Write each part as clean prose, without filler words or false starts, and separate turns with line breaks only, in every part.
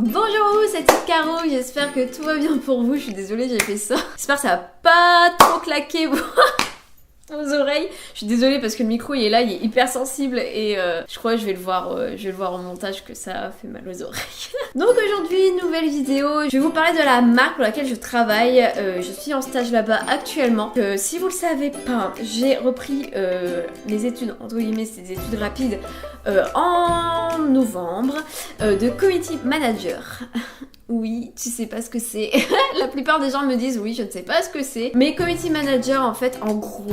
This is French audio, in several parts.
Bonjour, c'est Caro, j'espère que tout va bien pour vous. Je suis désolée, j'ai fait ça. J'espère que ça va pas trop claquer vos oreilles. Je suis désolée parce que le micro il est là, il est hyper sensible et je crois que je vais le voir au montage que ça fait mal aux oreilles. Donc aujourd'hui, nouvelle vidéo. Je vais vous parler de la marque pour laquelle je travaille. Je suis en stage là-bas actuellement. Si vous le savez pas, j'ai repris les études, entre guillemets, c'est des études rapides en novembre de Community Manager. Oui, tu sais pas ce que c'est. La plupart des gens me disent oui, je ne sais pas ce que c'est. Mais Community Manager, en fait, en gros,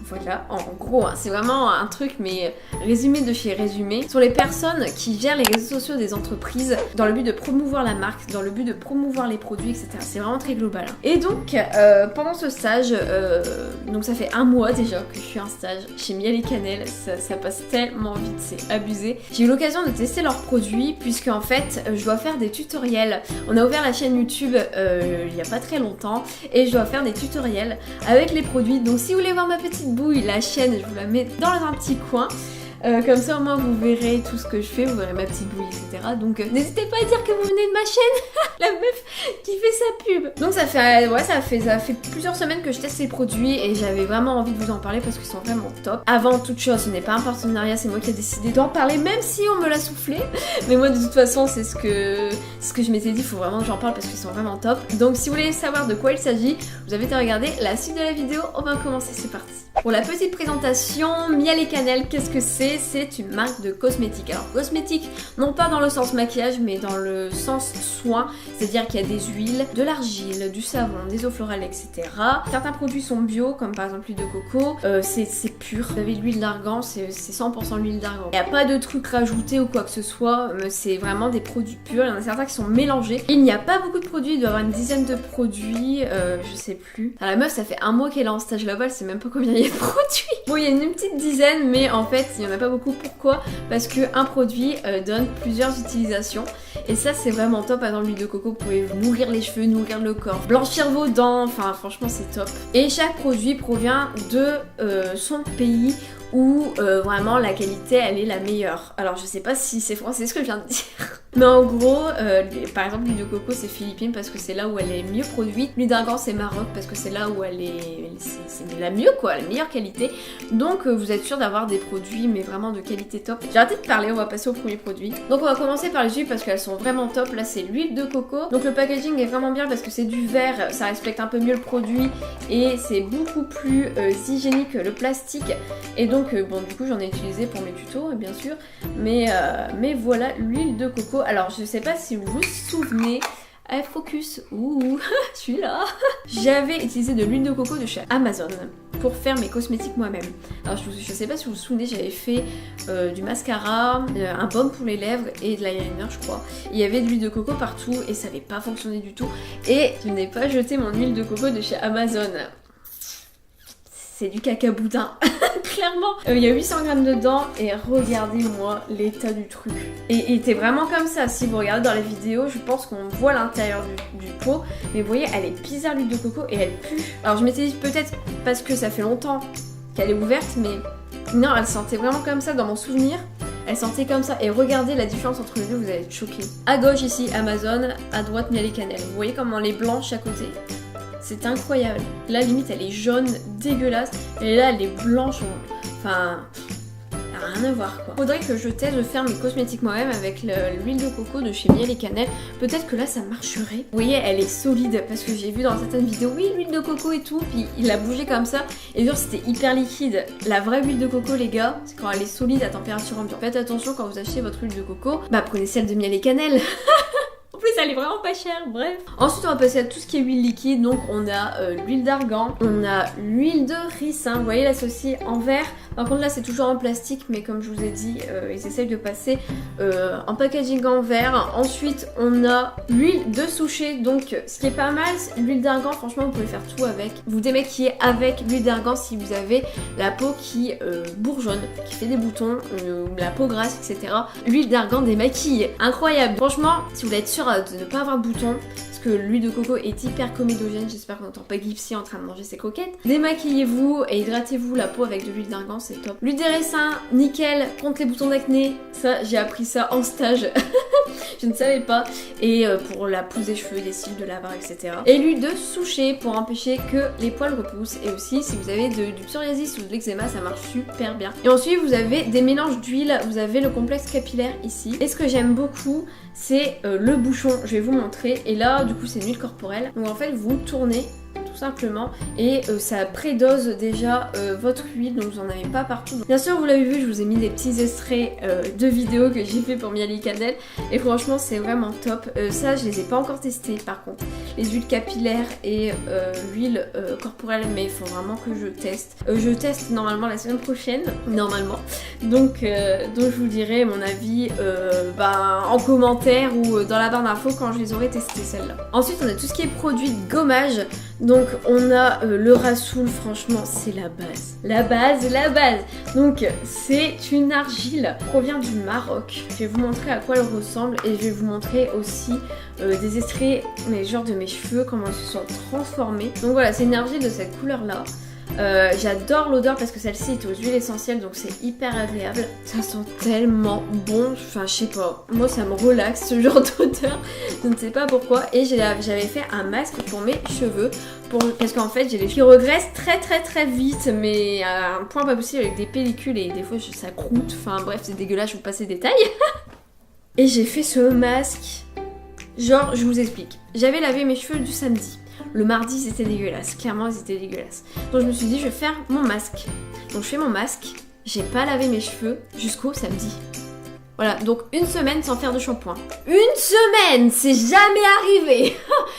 voilà, en gros, hein, c'est vraiment un truc, mais résumé de chez résumé, sur les personnes qui gèrent les réseaux sociaux des entreprises dans le but de promouvoir la marque, dans le but de promouvoir les produits, etc. C'est vraiment très global. Hein. Et donc, pendant ce stage, donc ça fait un mois déjà que je suis en stage chez Miel et Cannelle, ça passe tellement vite, c'est abusé. J'ai eu l'occasion de tester leurs produits, puisque en fait, je dois faire des tutoriels. On a ouvert la chaîne YouTube il y a pas très longtemps, et je dois faire des tutoriels avec les produits. Donc si vous voulez voir ma petite bouille, la chaîne, je vous la mets dans un petit coin. Comme ça au moins vous verrez tout ce que je fais, vous verrez ma petite bouille, etc. Donc n'hésitez pas à dire que vous venez de ma chaîne. La meuf qui fait sa pub. Donc ça fait plusieurs semaines que je teste ces produits et j'avais vraiment envie de vous en parler parce qu'ils sont vraiment top. Avant toute chose, ce n'est pas un partenariat, c'est moi qui ai décidé d'en parler, même si on me l'a soufflé. Mais moi de toute façon c'est ce que je m'étais dit, il faut vraiment que j'en parle parce qu'ils sont vraiment top. Donc si vous voulez savoir de quoi il s'agit, vous avez qu'à regarder la suite de la vidéo. On va commencer, c'est parti. Pour la petite présentation, Miel et Cannelle, qu'est-ce que c'est? C'est une marque de cosmétiques. Alors cosmétiques, non pas dans le sens maquillage, mais dans le sens soin, c'est-à-dire qu'il y a des huiles, de l'argile, du savon, des eaux florales, etc. Certains produits sont bio, comme par exemple l'huile de coco, c'est pur. Vous avez l'huile d'argan, c'est 100% l'huile d'argan. Il n'y a pas de trucs rajoutés ou quoi que ce soit, c'est vraiment des produits purs. Il y en a certains qui sont mélangés. Il n'y a pas beaucoup de produits, il doit y avoir une dizaine de produits, je sais plus. Alors, la meuf, ça fait un mois qu'elle est en stage là-bas, elle sait même pas combien il y a de produits. Bon, il y a une petite dizaine, mais en fait, il n'y en a pas beaucoup. Pourquoi? Parce qu'un produit donne plusieurs utilisations. Et ça, c'est vraiment top. Par exemple, l'huile de coco, vous pouvez nourrir les cheveux, nourrir le corps, blanchir vos dents. Enfin, franchement, c'est top. Et chaque produit provient de son pays où vraiment la qualité elle est la meilleure. Alors je sais pas si c'est français ce que je viens de dire. Mais en gros, par exemple l'huile de coco c'est Philippines parce que c'est là où elle est mieux produite. L'huile d'argan c'est Maroc parce que c'est là où c'est la mieux quoi, la meilleure qualité. Donc vous êtes sûr d'avoir des produits mais vraiment de qualité top. J'ai arrêté de parler, on va passer au premier produit. Donc on va commencer par les huiles parce qu'elles sont vraiment top. Là c'est l'huile de coco. Donc le packaging est vraiment bien parce que c'est du verre, ça respecte un peu mieux le produit et c'est beaucoup plus hygiénique que le plastique. Et donc bon du coup j'en ai utilisé pour mes tutos bien sûr, mais voilà l'huile de coco. Alors je sais pas si vous vous souvenez, focus, ouh, je suis là. J'avais utilisé de l'huile de coco de chez Amazon pour faire mes cosmétiques moi-même. Alors je sais pas si vous vous souvenez, j'avais fait du mascara, un baume pour les lèvres et de l'eyeliner je crois. Il y avait de l'huile de coco partout et ça n'avait pas fonctionné du tout. Et je n'ai pas jeté mon huile de coco de chez Amazon. C'est du caca boudin, clairement. Il y a 800 grammes dedans et regardez-moi l'état du truc. Et il était vraiment comme ça. Si vous regardez dans la vidéo, je pense qu'on voit l'intérieur du pot. Mais vous voyez, elle est bizarre l'huile de coco et elle pue. Alors je m'étais dit peut-être parce que ça fait longtemps qu'elle est ouverte, mais non, elle sentait vraiment comme ça dans mon souvenir. Elle sentait comme ça. Et regardez la différence entre les deux, vous allez être choqués. À gauche ici, Amazon, à droite, Miel et Cannelle. Vous voyez comment elle est blanche à côté? C'est incroyable. Là, limite, elle est jaune, dégueulasse. Et là, elle est blanche. Enfin, rien à voir, quoi. Faudrait que je teste de faire mes cosmétiques moi-même avec l'huile de coco de chez Miel et Cannelle. Peut-être que là, ça marcherait. Vous voyez, elle est solide. Parce que j'ai vu dans certaines vidéos, oui, l'huile de coco et tout. Puis, il a bougé comme ça. Et genre, c'était hyper liquide. La vraie huile de coco, les gars, c'est quand elle est solide à température ambiante. Faites attention quand vous achetez votre huile de coco. Bah, prenez celle de Miel et Cannelle. En plus, elle est vraiment pas chère, bref. Ensuite, on va passer à tout ce qui est huile liquide. Donc, on a l'huile d'argan, on a l'huile de ricin. Vous voyez, là, ceci en verre. Par contre, là, c'est toujours en plastique, mais comme je vous ai dit, ils essayent de passer en packaging en verre. Ensuite, on a l'huile de souchet. Donc, ce qui est pas mal, l'huile d'argan, franchement, vous pouvez faire tout avec. Vous démaquillez avec l'huile d'argan si vous avez la peau qui bourgeonne, qui fait des boutons, la peau grasse, etc. L'huile d'argan démaquille. Incroyable. Franchement, si vous voulez être sûr de ne pas avoir de boutons, parce que l'huile de coco est hyper comédogène. J'espère qu'on n'entend pas Gipsy en train de manger ses croquettes. Démaquillez-vous et hydratez-vous la peau avec de l'huile d'argan, c'est top. L'huile des raisins, nickel, contre les boutons d'acné. Ça, j'ai appris ça en stage. Je ne savais pas. Et pour la pousse des cheveux, des cils, de la barre, etc. Et l'huile de souchet pour empêcher que les poils repoussent. Et aussi, si vous avez du psoriasis ou de l'eczéma, ça marche super bien. Et ensuite, vous avez des mélanges d'huile. Vous avez le complexe capillaire ici. Et ce que j'aime beaucoup, c'est le bouchon. Je vais vous montrer. Et là, du coup, c'est une huile corporelle. Donc en fait, vous tournez tout simplement et ça prédose déjà votre huile, donc vous en avez pas partout. Bien sûr, vous l'avez vu, je vous ai mis des petits extraits de vidéos que j'ai fait pour Miali Cannelle et franchement c'est vraiment top. Ça je les ai pas encore testés par contre, les huiles capillaires et l'huile corporelle, mais il faut vraiment que je teste. Je teste normalement la semaine prochaine, normalement, donc je vous dirai mon avis en commentaire ou dans la barre d'infos quand je les aurai testées celles-là. Ensuite on a tout ce qui est produit de gommage. Donc on a le Rassoul, franchement c'est la base. La base. Donc c'est une argile qui provient du Maroc. Je vais vous montrer à quoi elle ressemble et je vais vous montrer aussi des extraits mais genre de mes cheveux, comment ils se sont transformés. Donc voilà, c'est une argile de cette couleur là. J'adore l'odeur parce que celle-ci est aux huiles essentielles, donc c'est hyper agréable. Ça sent tellement bon, enfin je sais pas, moi ça me relaxe ce genre d'odeur, je ne sais pas pourquoi. Et j'avais fait un masque pour mes cheveux parce qu'en fait j'ai les cheveux qui regressent très vite, mais à un point pas possible, avec des pellicules et des fois ça croûte, enfin bref c'est dégueulasse, je vous passe les détails. Et j'ai fait ce masque, genre je vous explique, j'avais lavé mes cheveux du samedi. Le mardi c'était dégueulasse, clairement c'était dégueulasse. Donc je me suis dit je vais faire mon masque. Donc je fais mon masque, j'ai pas lavé mes cheveux jusqu'au samedi. Voilà, donc une semaine sans faire de shampoing. Une semaine, c'est jamais arrivé.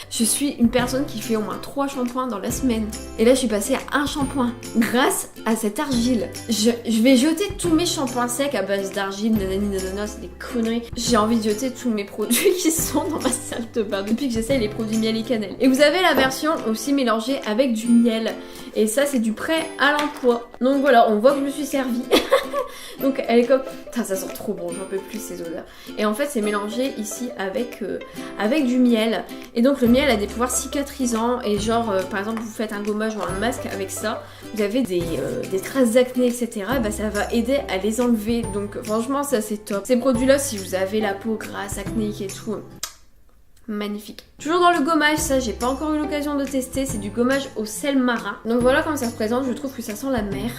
Je suis une personne qui fait au moins 3 shampoings dans la semaine. Et là je suis passée à un shampoing grâce à cette argile. Je vais jeter tous mes shampoings secs à base d'argile, nanani nanana, c'est des conneries. J'ai envie de jeter tous mes produits qui sont dans ma salle de bain depuis que j'essaye les produits Miali Cannelle. Et vous avez la version aussi mélangée avec du miel. Et ça c'est du prêt à l'emploi. Donc voilà, on voit que je me suis servie. Donc elle est comme... Putain, ça sent trop bon, j'en peux plus ces odeurs. Et en fait c'est mélangé ici avec du miel. Et donc le miel a des pouvoirs cicatrisants. Et genre par exemple vous faites un gommage ou un masque avec ça, vous avez des traces d'acné etc. Et bah, ça va aider à les enlever. Donc franchement ça c'est top. Ces produits là, si vous avez la peau grasse, acnéique et tout, magnifique. Toujours dans le gommage, ça j'ai pas encore eu l'occasion de tester, c'est du gommage au sel marin. Donc voilà comment ça se présente, je trouve que ça sent la mer.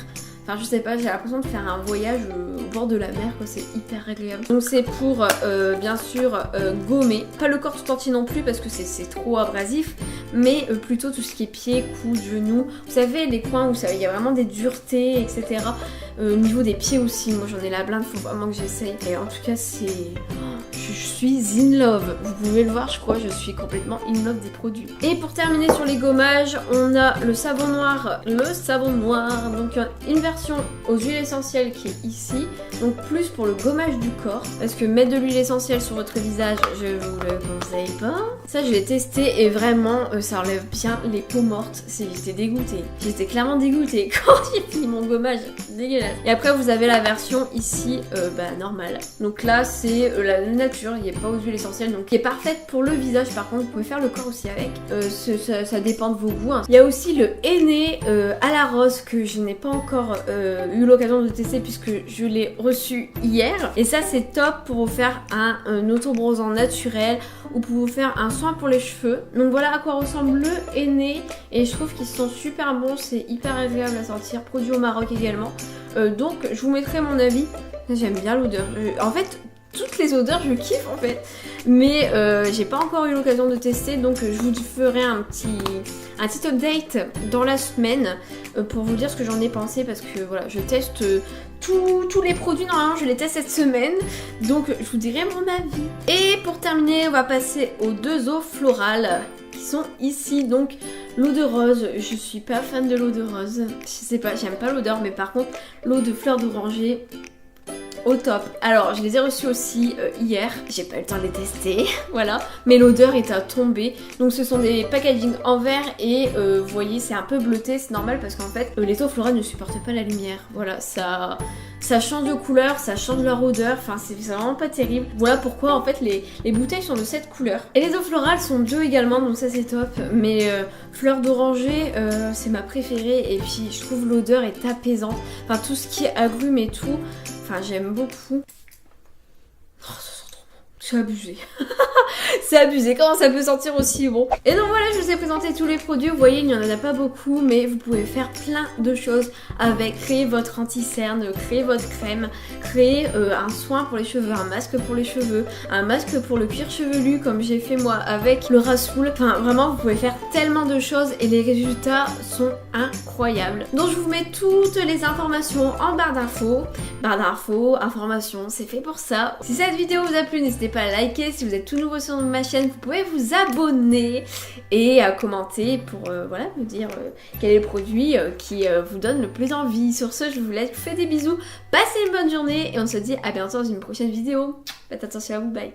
Enfin je sais pas, j'ai l'impression de faire un voyage au bord de la mer quoi, c'est hyper agréable. Donc c'est pour bien sûr gommer, pas le corps tout entier non plus parce que c'est trop abrasif, mais plutôt tout ce qui est pieds, coudes, genoux. Vous savez les coins où il y a vraiment des duretés etc. Au niveau des pieds aussi, moi j'en ai la blinde, faut vraiment que j'essaye. Et en tout cas c'est... Je suis in love, vous pouvez le voir je crois, je suis complètement in love des produits. Et pour terminer sur les gommages, on a le savon noir, donc une version aux huiles essentielles qui est ici, donc plus pour le gommage du corps, parce que mettre de l'huile essentielle sur votre visage, je vous le conseille pas. Ça je l'ai testé et vraiment ça enlève bien les peaux mortes, j'étais dégoûtée, j'étais clairement dégoûtée quand j'ai fini mon gommage, dégueulasse. Et après vous avez la version ici normale, donc là c'est la nature, il n'y a pas aux huiles essentielles, donc qui est parfaite pour le visage. Par contre vous pouvez faire le corps aussi avec, ça dépend de vos goûts hein. Il y a aussi le henné à la rose que je n'ai pas encore eu l'occasion de tester puisque je l'ai reçu hier, et ça c'est top pour vous faire un auto-bronzant naturel ou pour vous faire un soin pour les cheveux. Donc voilà à quoi ressemble le henné et je trouve qu'ils sont super bons, c'est hyper agréable à sentir, produit au Maroc également. Donc je vous mettrai mon avis, j'aime bien l'odeur, en fait toutes les odeurs je kiffe en fait, mais j'ai pas encore eu l'occasion de tester, donc je vous ferai un petit update dans la semaine pour vous dire ce que j'en ai pensé, parce que voilà je teste tous les produits, normalement je les teste cette semaine, donc je vous dirai mon avis. Et pour terminer on va passer aux 2 eaux florales qui sont ici, donc l'eau de rose, je suis pas fan de l'eau de rose, je sais pas, j'aime pas l'odeur, mais par contre l'eau de fleur d'oranger au top. Alors je les ai reçus aussi hier, j'ai pas eu le temps de les tester, voilà, mais l'odeur est à tomber. Donc ce sont des packaging en verre et vous voyez c'est un peu bleuté, c'est normal parce qu'en fait les eaux florales ne supportent pas la lumière. Voilà, ça change de couleur, ça change leur odeur, enfin c'est vraiment pas terrible. Voilà pourquoi en fait les bouteilles sont de cette couleur. Et les eaux florales sont bleues également, donc ça c'est top. Mais fleur d'oranger c'est ma préférée et puis je trouve l'odeur est apaisante. Enfin tout ce qui est agrumes et tout, enfin j'aime beaucoup. Oh, ça sent trop bon. C'est abusé. C'est abusé, comment ça peut sentir aussi bon. Et donc voilà, je vous ai présenté tous les produits, vous voyez il n'y en a pas beaucoup, mais vous pouvez faire plein de choses avec, créer votre anti-cerne, créer votre crème, créer un soin pour les cheveux, un masque pour les cheveux, un masque pour le cuir chevelu comme j'ai fait moi avec le Rasoul. Enfin vraiment vous pouvez faire tellement de choses et les résultats sont incroyables. Donc je vous mets toutes les informations en barre d'infos. Barre d'infos, informations, c'est fait pour ça. Si cette vidéo vous a plu, n'hésitez pas à liker. Si vous êtes tout nouveau sur ma chaîne, vous pouvez vous abonner et à commenter pour voilà, me dire quel est le produit qui vous donne le plus envie. Sur ce, je vous laisse, je vous fais des bisous, passez une bonne journée et on se dit à bientôt dans une prochaine vidéo. Faites attention à vous, bye.